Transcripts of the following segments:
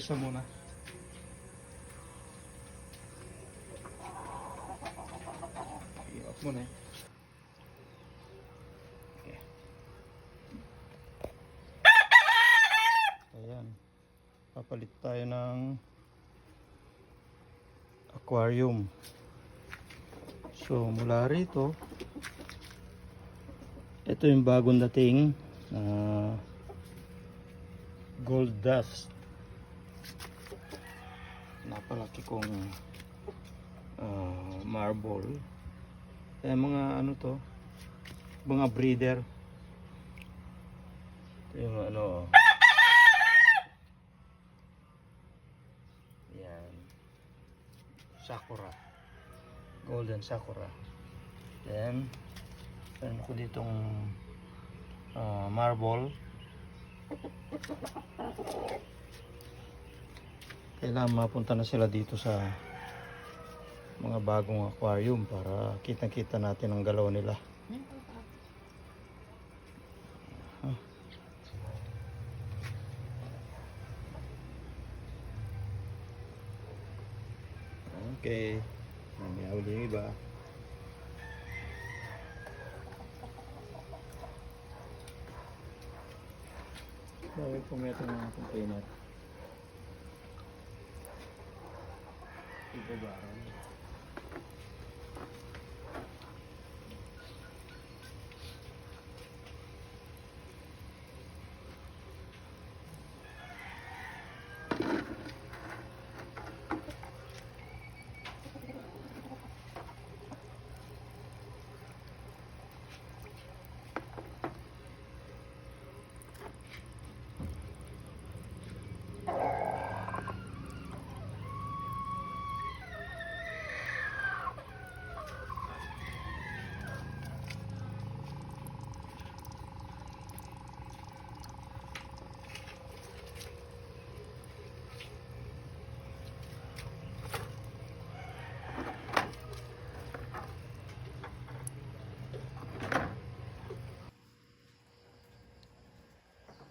isa muna. I-off muna eh. Okay. Ayan. Papalit tayo ng aquarium. So mula rito, ito yung bagong dating na gold dust. Napalaki kong marble. Mga ano to, mga breeder. Ito yung ano, yan, sakura, golden sakura. Then meron ko ditong marble. Kailangan mapunta na sila dito sa mga bagong aquarium para kitang-kita natin ang galaw nila. Okay. May huli yung iba. Bawal pumeto ng container. Ibabaran.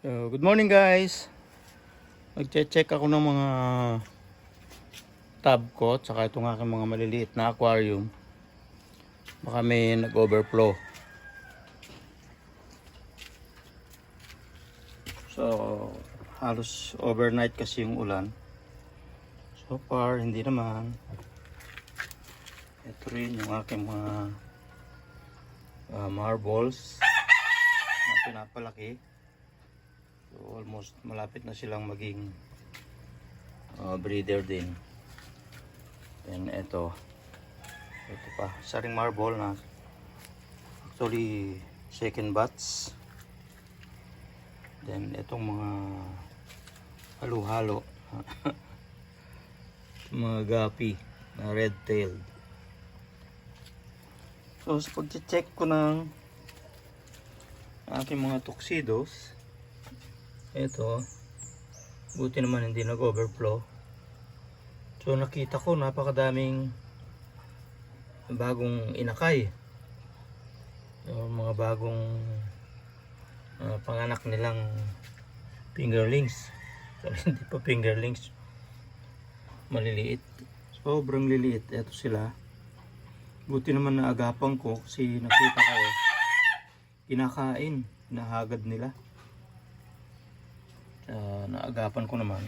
Good morning guys. Magche-check ako ng mga tub ko tsaka itong aking mga maliliit na aquarium. Baka may nag-overflow. So halos overnight kasi yung ulan. So far hindi naman. Ito rin yung aking mga marbles na pinapalaki. So almost malapit na silang maging breeder din. Then ito pa, saring marble na actually second batch. Then itong mga halo-halo mga gapi na red-tailed. So sa pag-check ko ng aking mga tuxedos, ito, buti naman hindi nag-overflow. So nakita ko napakadaming bagong inakay. Yung mga bagong panganak nilang fingerlings. So, hindi pa fingerlings, maliliit, sobrang liliit. Ito sila. Buti naman naagapan ko kasi nakita ko kinakain, nahagad nila. Naagapan ko naman.